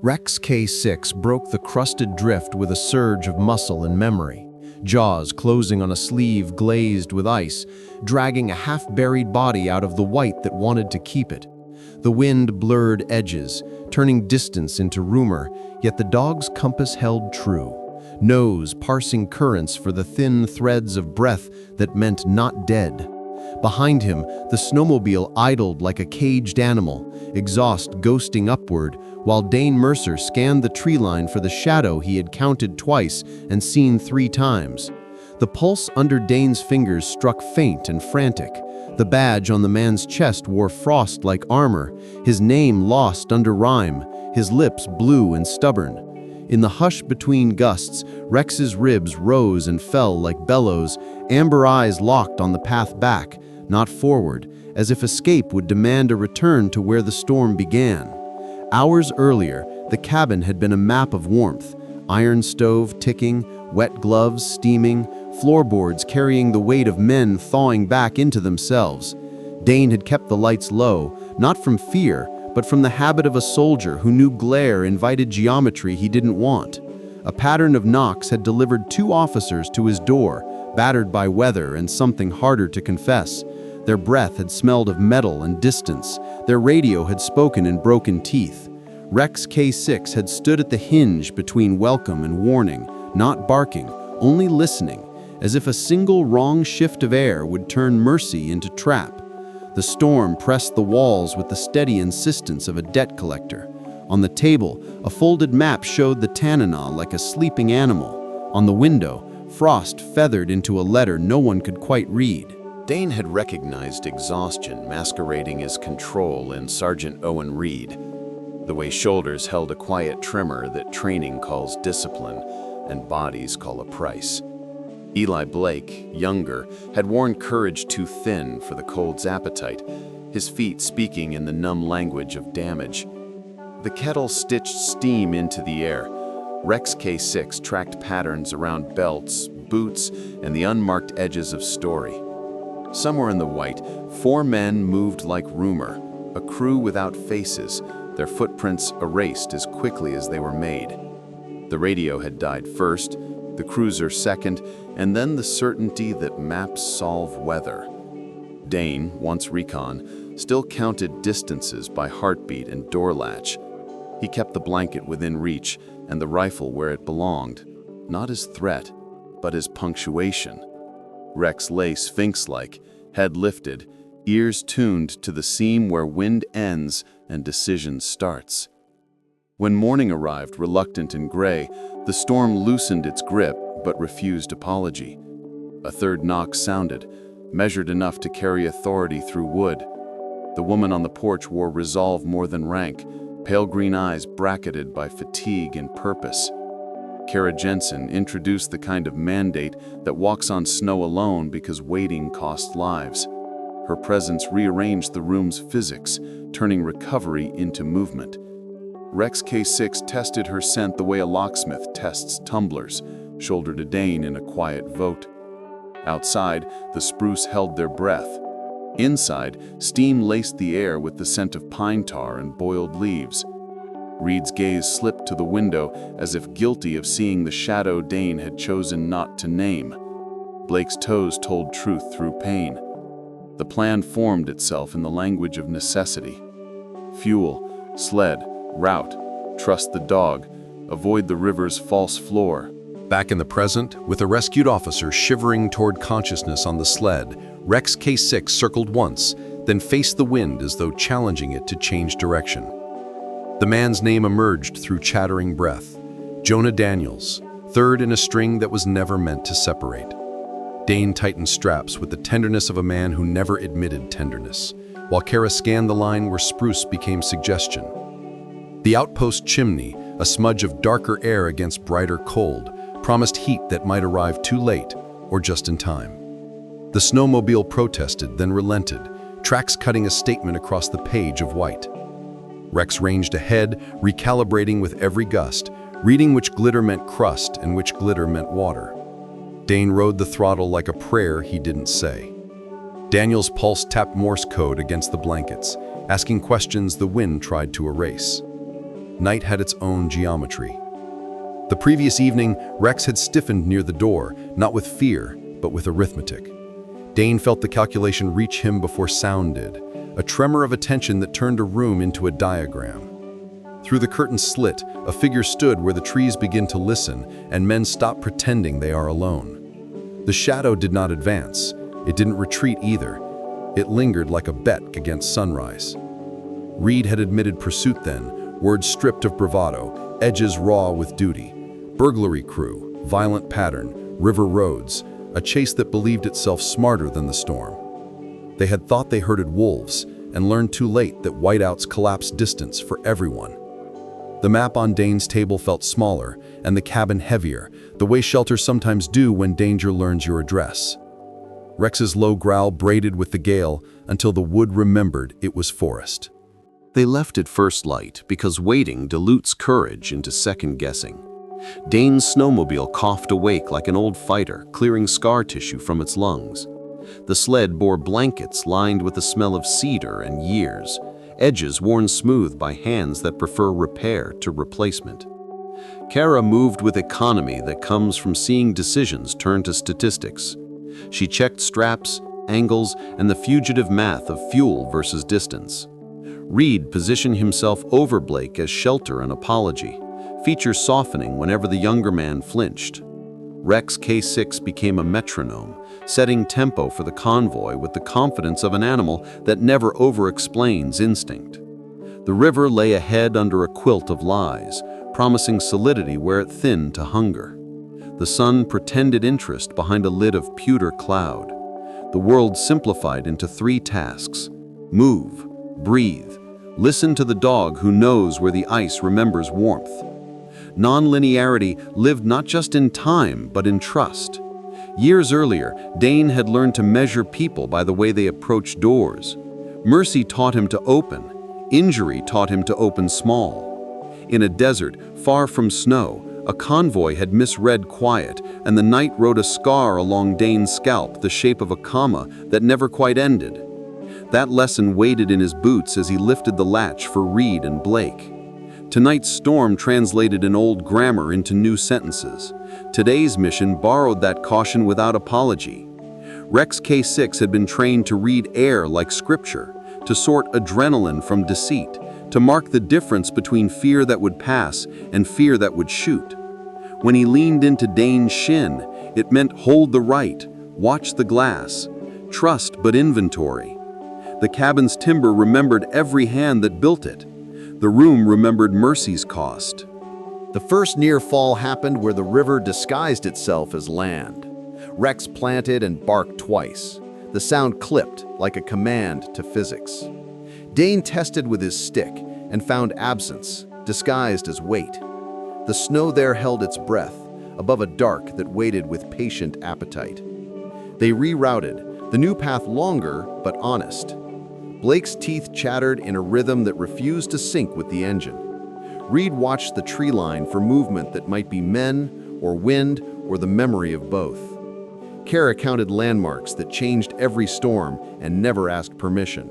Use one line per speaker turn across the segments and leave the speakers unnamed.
Rex K6 broke the crusted drift with a surge of muscle and memory, jaws closing on a sleeve glazed with ice, dragging a half-buried body out of the white that wanted to keep it. The wind blurred edges, turning distance into rumor, yet the dog's compass held true. Nose parsing currents for the thin threads of breath that meant not dead. Behind him, the snowmobile idled like a caged animal, exhaust ghosting upward, while Dane Mercer scanned the tree line for the shadow he had counted twice and seen 3 times. The pulse under Dane's fingers struck faint and frantic. The badge on the man's chest wore frost like armor, his name lost under rhyme, his lips blue and stubborn. In the hush between gusts, Rex's ribs rose and fell like bellows, amber eyes locked on the path back, not forward, as if escape would demand a return to where the storm began. Hours earlier, the cabin had been a map of warmth, iron stove ticking, wet gloves steaming, floorboards carrying the weight of men thawing back into themselves. Dane had kept the lights low, not from fear, but from the habit of a soldier who knew glare invited geometry he didn't want. A pattern of knocks had delivered 2 officers to his door, battered by weather and something harder to confess. Their breath had smelled of metal and distance. Their radio had spoken in broken teeth. Rex K6 had stood at the hinge between welcome and warning, not barking, only listening, as if a single wrong shift of air would turn mercy into trap. The storm pressed the walls with the steady insistence of a debt collector. On the table, a folded map showed the Tanana like a sleeping animal. On the window, frost feathered into a letter no one could quite read.
Dane had recognized exhaustion masquerading as control in Sergeant Owen Reed, the way shoulders held a quiet tremor that training calls discipline and bodies call a price. Eli Blake, younger, had worn courage too thin for the cold's appetite, his feet speaking in the numb language of damage. The kettle stitched steam into the air. Rex K6 tracked patterns around belts, boots, and the unmarked edges of story. Somewhere in the white, 4 men moved like rumor, a crew without faces, their footprints erased as quickly as they were made. The radio had died first, the cruiser second, and then the certainty that maps solve weather. Dane, once recon, still counted distances by heartbeat and door latch. He kept the blanket within reach and the rifle where it belonged, not as threat, but as punctuation. Rex lay sphinx-like, head lifted, ears tuned to the seam where wind ends and decision starts. When morning arrived, reluctant and gray, the storm loosened its grip but refused apology. A 3rd knock sounded, measured enough to carry authority through wood. The woman on the porch wore resolve more than rank, pale green eyes bracketed by fatigue and purpose. Kara Jensen introduced the kind of mandate that walks on snow alone because waiting costs lives. Her presence rearranged the room's physics, turning recovery into movement. Rex K6 tested her scent the way a locksmith tests tumblers, shoulder to Dane in a quiet vote. Outside, the spruce held their breath. Inside, steam laced the air with the scent of pine tar and boiled leaves. Reed's gaze slipped to the window as if guilty of seeing the shadow Dane had chosen not to name. Blake's toes told truth through pain. The plan formed itself in the language of necessity. Fuel, sled, route, trust the dog, avoid the river's false floor.
Back in the present, with a rescued officer shivering toward consciousness on the sled, Rex K6 circled once, then faced the wind as though challenging it to change direction. The man's name emerged through chattering breath. Jonah Daniels, 3rd in a string that was never meant to separate. Dane tightened straps with the tenderness of a man who never admitted tenderness, while Kara scanned the line where spruce became suggestion. The outpost chimney, a smudge of darker air against brighter cold, promised heat that might arrive too late or just in time. The snowmobile protested, then relented, tracks cutting a statement across the page of white. Rex ranged ahead, recalibrating with every gust, reading which glitter meant crust and which glitter meant water. Dane rode the throttle like a prayer he didn't say. Daniel's pulse tapped Morse code against the blankets, asking questions the wind tried to erase. Night had its own geometry. The previous evening, Rex had stiffened near the door, not with fear, but with arithmetic. Dane felt the calculation reach him before sound did, a tremor of attention that turned a room into a diagram. Through the curtain slit, a figure stood where the trees begin to listen, and men stop pretending they are alone. The shadow did not advance. It didn't retreat either. It lingered like a bet against sunrise. Reed had admitted pursuit then, words stripped of bravado, edges raw with duty. Burglary crew, violent pattern, river roads, a chase that believed itself smarter than the storm. They had thought they herded wolves and learned too late that whiteouts collapse distance for everyone. The map on Dane's table felt smaller and the cabin heavier, the way shelters sometimes do when danger learns your address. Rex's low growl braided with the gale until the wood remembered it was forest.
They left at first light because waiting dilutes courage into second-guessing. Dane's snowmobile coughed awake like an old fighter, clearing scar tissue from its lungs. The sled bore blankets lined with the smell of cedar and years, edges worn smooth by hands that prefer repair to replacement. Kara moved with economy that comes from seeing decisions turn to statistics. She checked straps, angles, and the fugitive math of fuel versus distance. Reed positioned himself over Blake as shelter and apology, features softening whenever the younger man flinched. Rex K6 became a metronome, setting tempo for the convoy with the confidence of an animal that never over-explains instinct. The river lay ahead under a quilt of lies, promising solidity where it thinned to hunger. The sun pretended interest behind a lid of pewter cloud. The world simplified into 3 tasks: move, breathe, listen to the dog who knows where the ice remembers warmth. Non-linearity lived not just in time, but in trust. Years earlier, Dane had learned to measure people by the way they approached doors. Mercy taught him to open. Injury taught him to open small. In a desert, far from snow, a convoy had misread quiet, and the night wrote a scar along Dane's scalp, the shape of a comma that never quite ended. That lesson waited in his boots as he lifted the latch for Reed and Blake. Tonight's storm translated an old grammar into new sentences. Today's mission borrowed that caution without apology. Rex K6 had been trained to read air like scripture, to sort adrenaline from deceit, to mark the difference between fear that would pass and fear that would shoot. When he leaned into Dane's shin, it meant hold the right, watch the glass, trust but inventory. The cabin's timber remembered every hand that built it. The room remembered Mercy's cost.
The first near fall happened where the river disguised itself as land. Rex planted and barked twice. The sound clipped like a command to physics. Dane tested with his stick and found absence, disguised as weight. The snow there held its breath, above a dark that waited with patient appetite. They rerouted, the new path longer but honest. Blake's teeth chattered in a rhythm that refused to sync with the engine. Reed watched the tree line for movement that might be men, or wind, or the memory of both. Kara counted landmarks that changed every storm and never asked permission.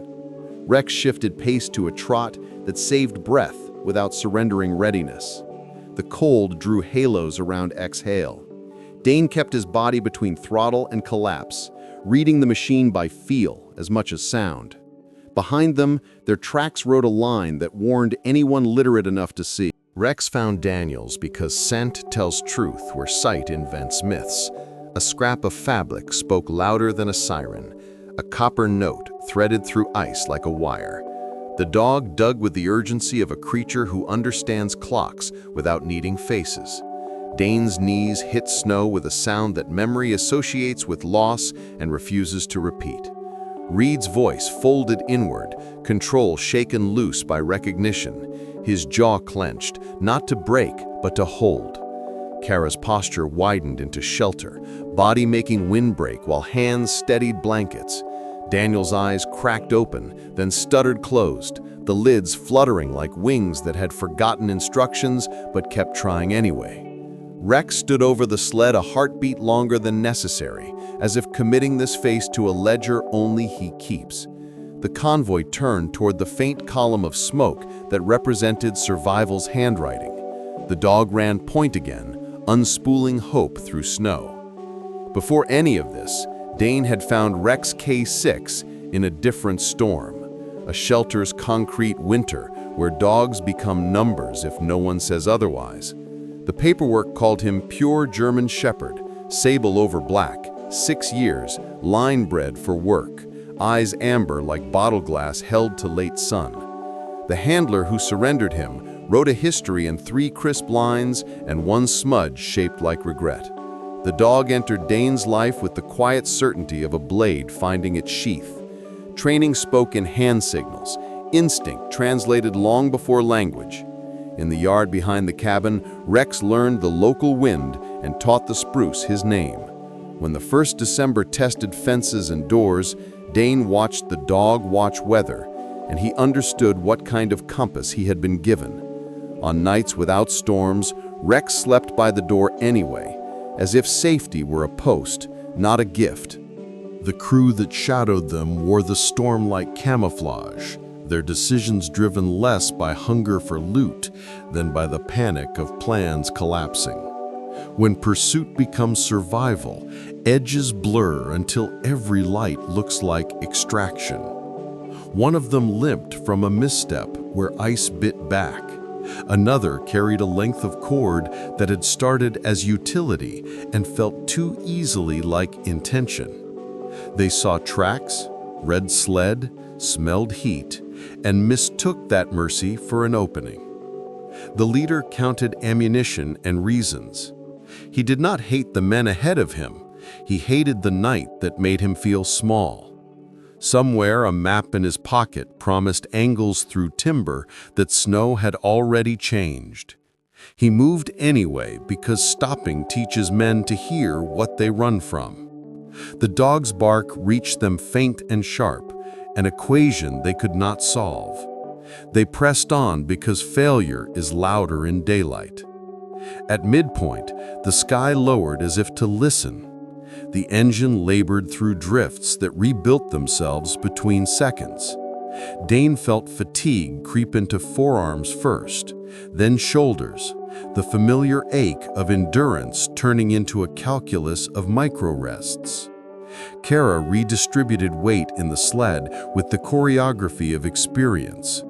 Rex shifted pace to a trot that saved breath without surrendering readiness. The cold drew halos around exhale. Dane kept his body between throttle and collapse, reading the machine by feel as much as sound. Behind them, their tracks rode a line that warned anyone literate enough to see. Rex found Daniels because scent tells truth where sight invents myths. A scrap of fabric spoke louder than a siren, a copper note threaded through ice like a wire. The dog dug with the urgency of a creature who understands clocks without needing faces. Dane's knees hit snow with a sound that memory associates with loss and refuses to repeat. Reed's voice folded inward, control shaken loose by recognition. His jaw clenched, not to break, but to hold. Kara's posture widened into shelter, body making windbreak while hands steadied blankets. Daniel's eyes cracked open, then stuttered closed, the lids fluttering like wings that had forgotten instructions but kept trying anyway. Rex stood over the sled a heartbeat longer than necessary, as if committing this face to a ledger only he keeps. the convoy turned toward the faint column of smoke that represented survival's handwriting. The dog ran point again, unspooling hope through snow. Before any of this, Dane had found Rex K6 in a different storm, a shelter's concrete winter where dogs become numbers if no one says otherwise. The paperwork called him pure German Shepherd, sable over black, 6 years, line-bred for work, eyes amber like bottle glass held to late sun. The handler who surrendered him wrote a history in 3 crisp lines and 1 smudge shaped like regret. The dog entered Dane's life with the quiet certainty of a blade finding its sheath. Training spoke in hand signals, instinct translated long before language. In the yard behind the cabin, Rex learned the local wind and taught the spruce his name. When the first December tested fences and doors, Dane watched the dog watch weather, and he understood what kind of compass he had been given. On nights without storms, Rex slept by the door anyway, as if safety were a post, not a gift. The crew that shadowed them wore the storm like camouflage, their decisions driven less by hunger for loot than by the panic of plans collapsing. When pursuit becomes survival, edges blur until every light looks like extraction. One of them limped from a misstep where ice bit back. Another carried a length of cord that had started as utility and felt too easily like intention. They saw tracks, read sled, smelled heat, and mistook that mercy for an opening. The leader counted ammunition and reasons. He did not hate the men ahead of him. He hated the night that made him feel small. Somewhere a map in his pocket promised angles through timber that snow had already changed. He moved anyway because stopping teaches men to hear what they run from. The dog's bark reached them faint and sharp, an equation they could not solve. They pressed on because failure is louder in daylight. At midpoint, the sky lowered as if to listen. The engine labored through drifts that rebuilt themselves between seconds. Dane felt fatigue creep into forearms first, then shoulders, the familiar ache of endurance turning into a calculus of micro-rests. Kara redistributed weight in the sled with the choreography of experience.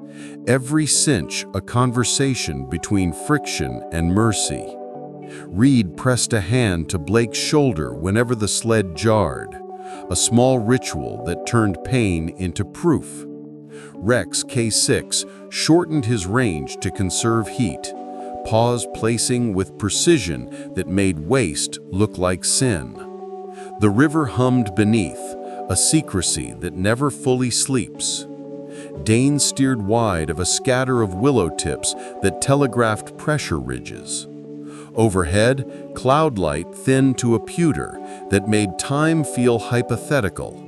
Every cinch a conversation between friction and mercy. Reed pressed a hand to Blake's shoulder whenever the sled jarred, a small ritual that turned pain into proof. Rex K6 shortened his range to conserve heat, paws placing with precision that made waste look like sin. The river hummed beneath, a secrecy that never fully sleeps. Dane steered wide of a scatter of willow tips that telegraphed pressure ridges. Overhead, cloud light thinned to a pewter that made time feel hypothetical.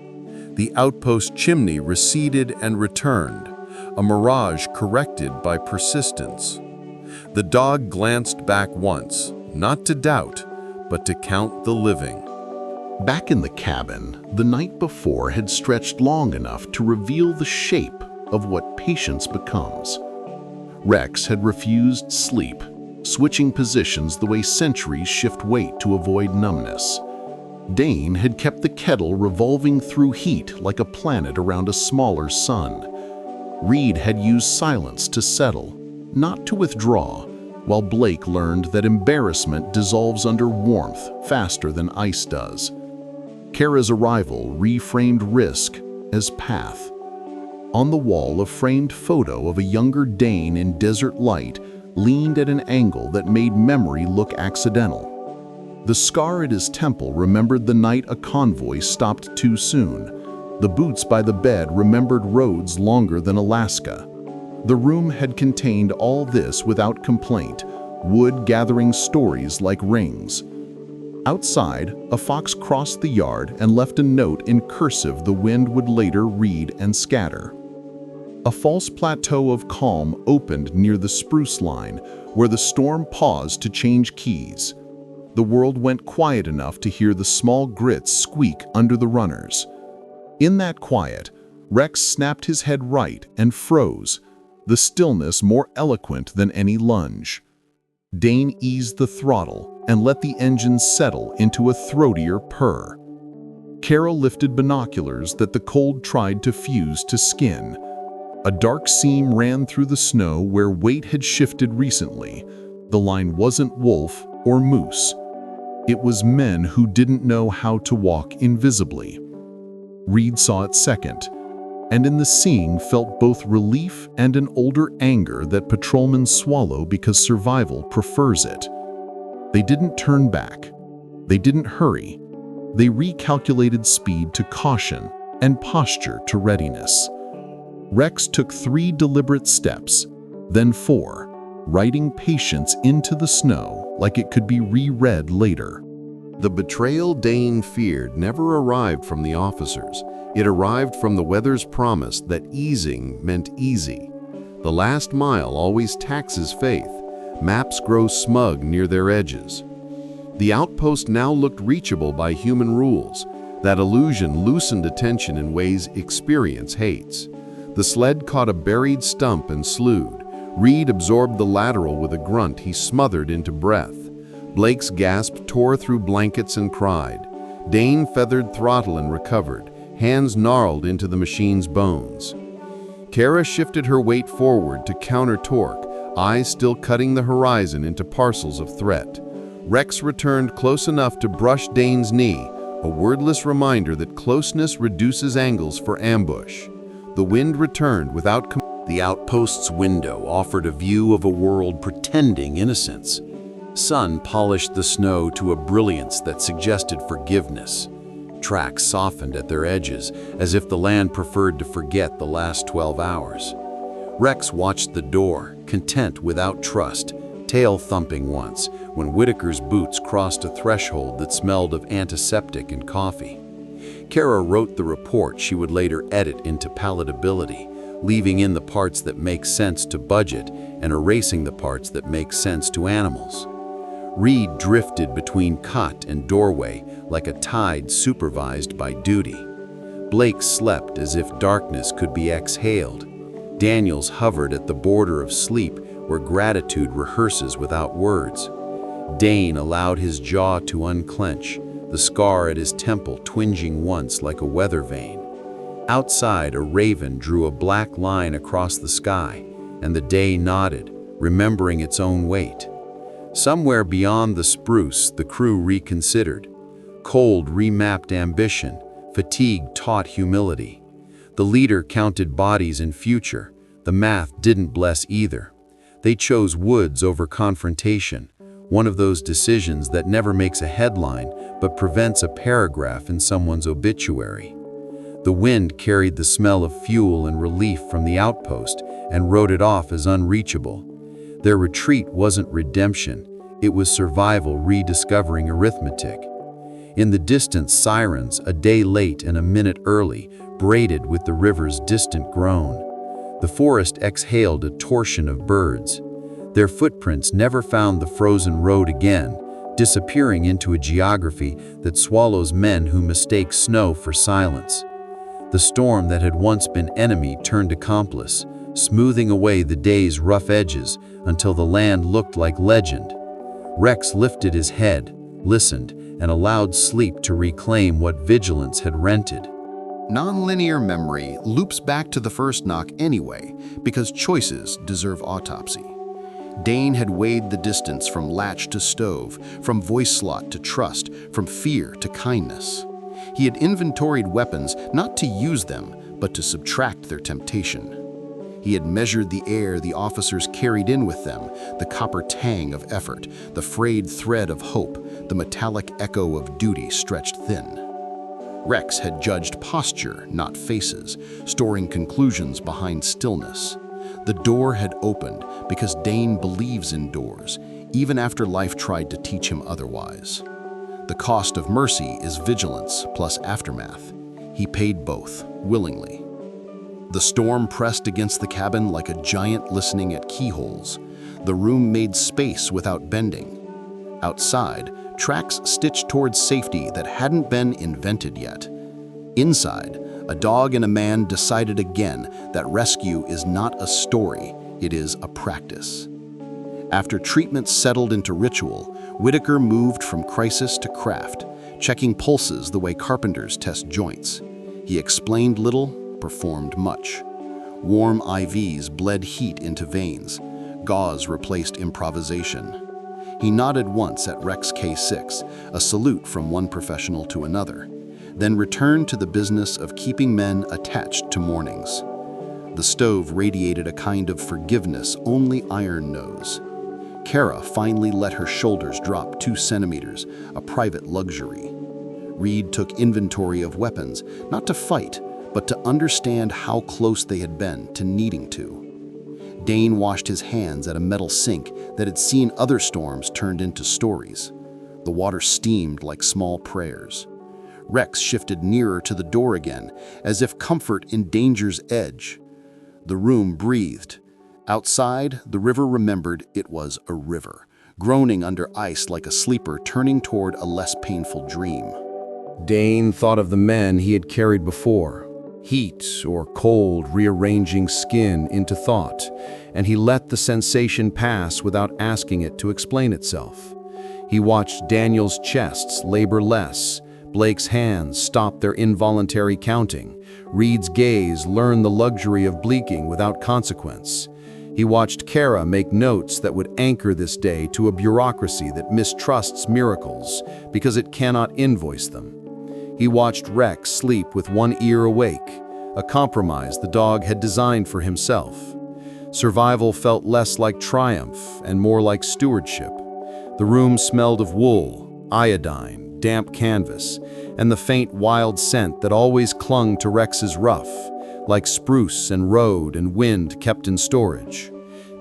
The outpost chimney receded and returned, a mirage corrected by persistence. The dog glanced back once, not to doubt, but to count the living.
Back in the cabin, the night before had stretched long enough to reveal the shape of what patience becomes. Rex had refused sleep, switching positions the way centuries shift weight to avoid numbness. Dane had kept the kettle revolving through heat like a planet around a smaller sun. Reed had used silence to settle, not to withdraw, while Blake learned that embarrassment dissolves under warmth faster than ice does. Kara's arrival reframed risk as path. On the wall, a framed photo of a younger Dane in desert light leaned at an angle that made memory look accidental. The scar at his temple remembered the night a convoy stopped too soon. The boots by the bed remembered roads longer than Alaska. The room had contained all this without complaint, wood gathering stories like rings. Outside, a fox crossed the yard and left a note in cursive the wind would later read and scatter. A false plateau of calm opened near the spruce line, where the storm paused to change keys. The world went quiet enough to hear the small grits squeak under the runners. In that quiet, Rex snapped his head right and froze, the stillness more eloquent than any lunge. Dane eased the throttle and let the engine settle into a throatier purr. Carol lifted binoculars that the cold tried to fuse to skin. A dark seam ran through the snow where weight had shifted recently. The line wasn't wolf or moose. It was men who didn't know how to walk invisibly. Reed saw it second, and in the seeing felt both relief and an older anger that patrolmen swallow because survival prefers it. They didn't turn back. They didn't hurry. They recalculated speed to caution and posture to readiness. Rex took 3 deliberate steps, then 4, writing patience into the snow like it could be reread later.
The betrayal Dane feared never arrived from the officers. It arrived from the weather's promise that easing meant easy. The last mile always taxes faith. Maps grow smug near their edges. The outpost now looked reachable by human rules. That illusion loosened attention in ways experience hates. The sled caught a buried stump and slewed. Reed absorbed the lateral with a grunt he smothered into breath. Blake's gasp tore through blankets and cried. Dane feathered throttle and recovered, hands gnarled into the machine's bones. Kara shifted her weight forward to counter torque, eyes still cutting the horizon into parcels of threat. Rex returned close enough to brush Dane's knee, a wordless reminder that closeness reduces angles for ambush. The wind returned without the outpost's window offered a view of a world pretending innocence. Sun polished the snow to a brilliance that suggested forgiveness. Tracks softened at their edges, as if the land preferred to forget the last 12 hours. Rex watched the door, content without trust, tail thumping once, when Whitaker's boots crossed a threshold that smelled of antiseptic and coffee. Kara wrote the report she would later edit into palatability, leaving in the parts that make sense to budget and erasing the parts that make sense to animals. Reed drifted between cot and doorway like a tide supervised by duty. Blake slept as if darkness could be exhaled. Daniels hovered at the border of sleep where gratitude rehearses without words. Dane allowed his jaw to unclench, the scar at his temple twinging once like a weather vane. Outside, a raven drew a black line across the sky, and the day nodded, remembering its own weight. Somewhere beyond the spruce, the crew reconsidered. Cold remapped ambition, fatigue taught humility. The leader counted bodies in future. The math didn't bless either. They chose woods over confrontation, one of those decisions that never makes a headline but prevents a paragraph in someone's obituary. The wind carried the smell of fuel and relief from the outpost and wrote it off as unreachable. Their retreat wasn't redemption, it was survival rediscovering arithmetic. In the distance, sirens, a day late and a minute early, braided with the river's distant groan. The forest exhaled a torsion of birds. Their footprints never found the frozen road again, disappearing into a geography that swallows men who mistake snow for silence. The storm that had once been enemy turned accomplice, smoothing away the day's rough edges until the land looked like legend. Rex lifted his head, listened, and allowed sleep to reclaim what vigilance had rented.
Nonlinear memory loops back to the first knock anyway, because choices deserve autopsy. Dane had weighed the distance from latch to stove, from voice slot to trust, from fear to kindness. He had inventoried weapons not to use them, but to subtract their temptation. He had measured the air the officers carried in with them, the copper tang of effort, the frayed thread of hope, the metallic echo of duty stretched thin. Rex had judged posture, not faces, storing conclusions behind stillness. The door had opened because Dane believes in doors, even after life tried to teach him otherwise. The cost of mercy is vigilance plus aftermath. He paid both, willingly. The storm pressed against the cabin like a giant listening at keyholes. The room made space without bending. Outside, tracks stitched towards safety that hadn't been invented yet. Inside, A dog and a man decided again that rescue is not a story, it is a practice. After treatment settled into ritual, Whitaker moved from crisis to craft, checking pulses the way carpenters test joints. He explained little, performed much. Warm IVs bled heat into veins. Gauze replaced improvisation. He nodded once at Rex K6, a salute from one professional to another, then returned to the business of keeping men attached to mornings. The stove radiated a kind of forgiveness only iron knows. Kara finally let her shoulders drop 2 centimeters, a private luxury. Reed took inventory of weapons, not to fight, but to understand how close they had been to needing to. Dane washed his hands at a metal sink that had seen other storms turned into stories. The water steamed like small prayers. Rex shifted nearer to the door again, as if comfort in danger's edge. The room breathed. Outside, the river remembered it was a river, groaning under ice like a sleeper turning toward a less painful dream.
Dane thought of the men he had carried before, heat or cold rearranging skin into thought, and he let the sensation pass without asking it to explain itself. He watched Daniel's chests labor less, Blake's hands stop their involuntary counting, Reed's gaze learn the luxury of bleaking without consequence. He watched Kara make notes that would anchor this day to a bureaucracy that mistrusts miracles because it cannot invoice them. He watched Rex sleep with one ear awake, a compromise the dog had designed for himself. Survival felt less like triumph and more like stewardship. The room smelled of wool, iodine, damp canvas, and the faint wild scent that always clung to Rex's ruff, like spruce and road and wind kept in storage.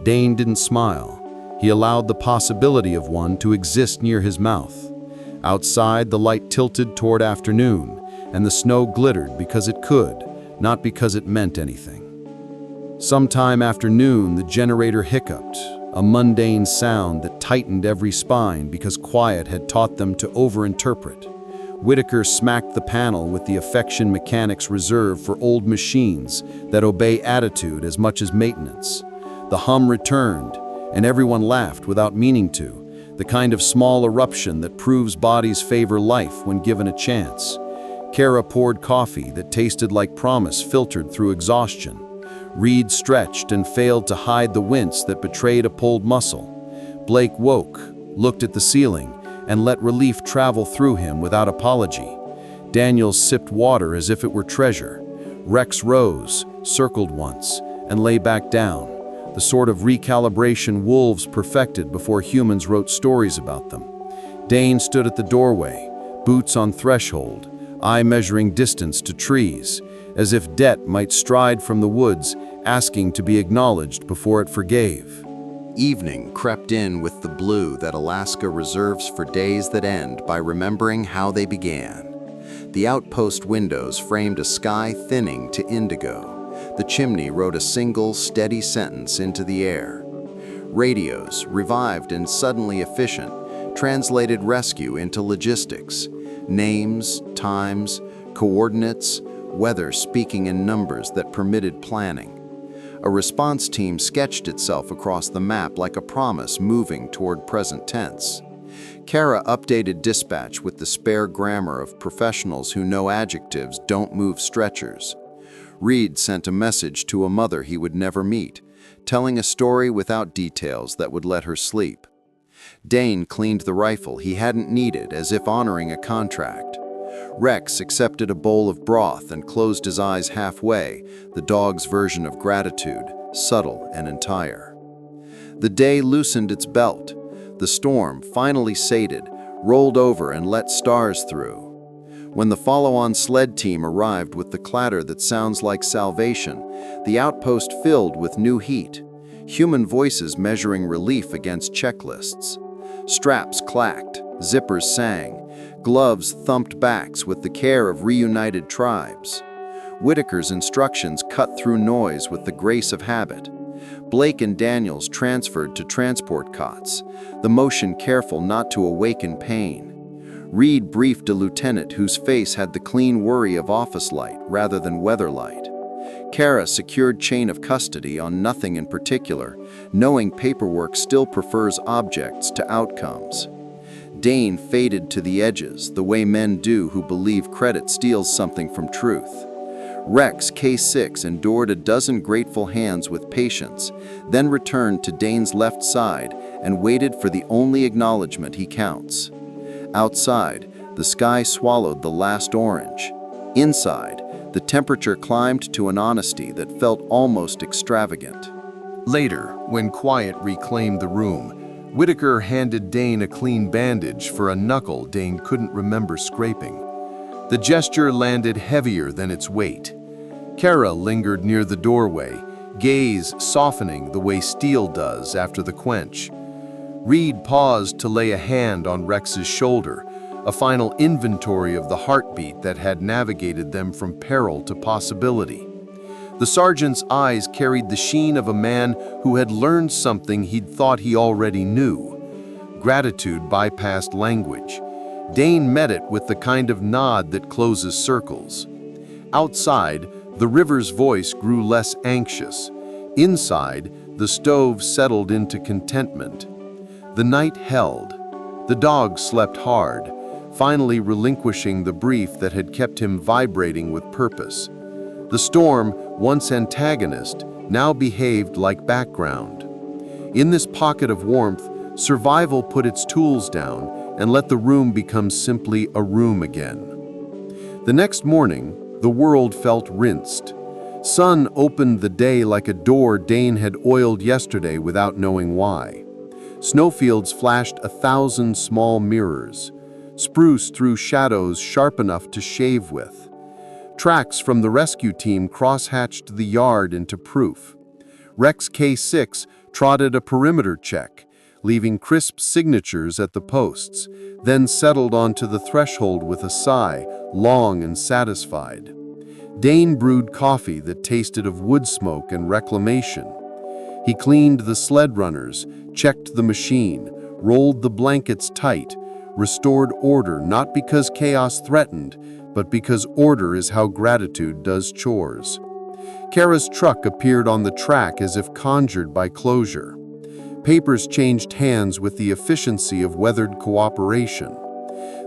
Dane didn't smile. He allowed the possibility of one to exist near his mouth. Outside, the light tilted toward afternoon, and the snow glittered because it could, not because it meant anything. Sometime after noon, the generator hiccuped, a mundane sound that tightened every spine because quiet had taught them to overinterpret. Whitaker smacked the panel with the affection mechanics reserved for old machines that obey attitude as much as maintenance. The hum returned, and everyone laughed without meaning to, the kind of small eruption that proves bodies favor life when given a chance. Kara poured coffee that tasted like promise filtered through exhaustion. Reed stretched and failed to hide the wince that betrayed a pulled muscle. Blake woke, looked at the ceiling, and let relief travel through him without apology. Daniel sipped water as if it were treasure. Rex rose, circled once, and lay back down, the sort of recalibration wolves perfected before humans wrote stories about them. Dane stood at the doorway, boots on threshold, eye measuring distance to trees, as if debt might stride from the woods, asking to be acknowledged before it forgave.
Evening crept in with the blue that Alaska reserves for days that end by remembering how they began. The outpost windows framed a sky thinning to indigo. The chimney wrote a single, steady sentence into the air. Radios, revived and suddenly efficient, translated rescue into logistics. Names, times, coordinates, weather speaking in numbers that permitted planning. A response team sketched itself across the map like a promise moving toward present tense. Kara updated dispatch with the spare grammar of professionals who know adjectives don't move stretchers. Reed sent a message to a mother he would never meet, telling a story without details that would let her sleep. Dane cleaned the rifle he hadn't needed as if honoring a contract. Rex accepted a bowl of broth and closed his eyes halfway, the dog's version of gratitude, subtle and entire. The day loosened its belt. The storm, finally sated, rolled over and let stars through. When the follow-on sled team arrived with the clatter that sounds like salvation, the outpost filled with new heat, human voices measuring relief against checklists. Straps clacked, zippers sang, gloves thumped backs with the care of reunited tribes. Whitaker's instructions cut through noise with the grace of habit. Blake and Daniels transferred to transport cots, the motion careful not to awaken pain.
Reed briefed a lieutenant whose face had the clean worry of office light rather than weather light. Kara secured chain of custody on nothing in particular, knowing paperwork still prefers objects to outcomes. Dane faded to the edges, the way men do who believe credit steals something from truth. Rex, K9’s, endured a dozen grateful hands with patience, then returned to Dane's left side and waited for the only acknowledgement he counts. Outside, the sky swallowed the last orange. Inside, the temperature climbed to an honesty that felt almost extravagant.
Later, when quiet reclaimed the room, Whitaker handed Dane a clean bandage for a knuckle Dane couldn't remember scraping. The gesture landed heavier than its weight. Kara lingered near the doorway, gaze softening the way steel does after the quench. Reed paused to lay a hand on Rex's shoulder, a final inventory of the heartbeat that had navigated them from peril to possibility. The sergeant's eyes carried the sheen of a man who had learned something he'd thought he already knew. Gratitude bypassed language. Dane met it with the kind of nod that closes circles. Outside, the river's voice grew less anxious. Inside, the stove settled into contentment. The night held. The dog slept hard, finally relinquishing the brief that had kept him vibrating with purpose. The storm, once antagonist, now behaved like background. In this pocket of warmth, survival put its tools down and let the room become simply a room again. The next morning, the world felt rinsed. Sun opened the day like a door Dane had oiled yesterday without knowing why. Snowfields flashed 1,000 small mirrors. Spruce threw shadows sharp enough to shave with. Tracks from the rescue team cross-hatched the yard into proof. Rex K9’s trotted a perimeter check, leaving crisp signatures at the posts, then settled onto the threshold with a sigh, long and satisfied. Dane brewed coffee that tasted of wood smoke and reclamation. He cleaned the sled runners, checked the machine, rolled the blankets tight, restored order not because chaos threatened, but because order is how gratitude does chores. Kara's truck appeared on the track as if conjured by closure. Papers changed hands with the efficiency of weathered cooperation.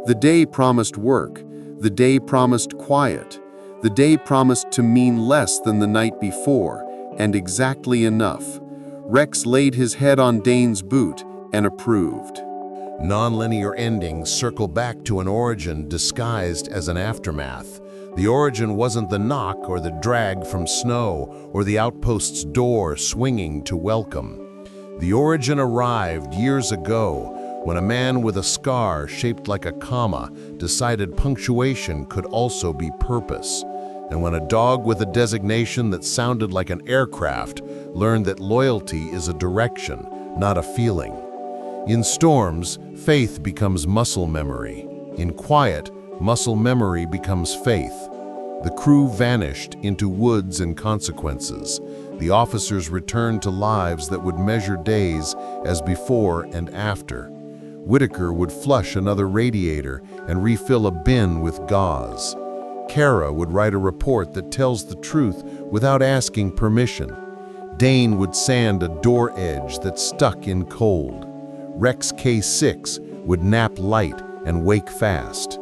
The day promised work. The day promised quiet. The day promised to mean less than the night before, and exactly enough. Rex laid his head on Dane's boot and approved.
Non-linear endings circle back to an origin disguised as an aftermath. The origin wasn't the knock or the drag from snow or the outpost's door swinging to welcome. The origin arrived years ago when a man with a scar shaped like a comma decided punctuation could also be purpose, and when a dog with a designation that sounded like an aircraft learned that loyalty is a direction, not a feeling. In storms, faith becomes muscle memory. In quiet, muscle memory becomes faith. The crew vanished into woods and consequences. The officers returned to lives that would measure days as before and after. Whitaker would flush another radiator and refill a bin with gauze. Kara would write a report that tells the truth without asking permission. Dane would sand a door edge that stuck in cold. Rex K9’s would nap light and wake fast.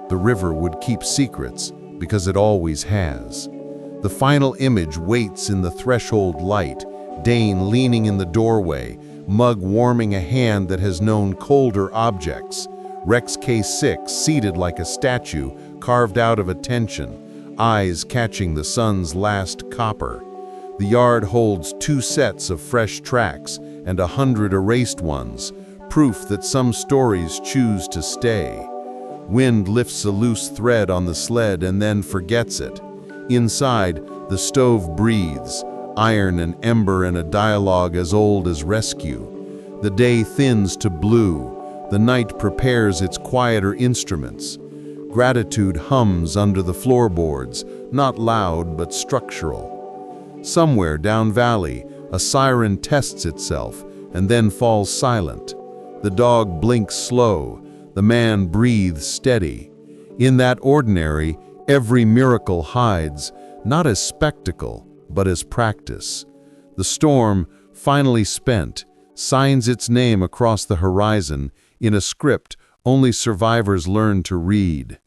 The river would keep secrets because it always has. The final image waits in the threshold light, Dane leaning in the doorway, mug warming a hand that has known colder objects. Rex K9’ seated like a statue carved out of attention, eyes catching the sun's last copper. The yard holds 2 sets of fresh tracks and 100 erased ones, proof that some stories choose to stay. Wind lifts a loose thread on the sled and then forgets it. Inside, the stove breathes, iron and ember and a dialogue as old as rescue. The day thins to blue. The night prepares its quieter instruments. Gratitude hums under the floorboards, not loud but structural. Somewhere down valley, a siren tests itself and then falls silent. The dog blinks slow. The man breathes steady. In that ordinary, every miracle hides, not as spectacle, but as practice. The storm, finally spent, signs its name across the horizon in a script only survivors learn to read.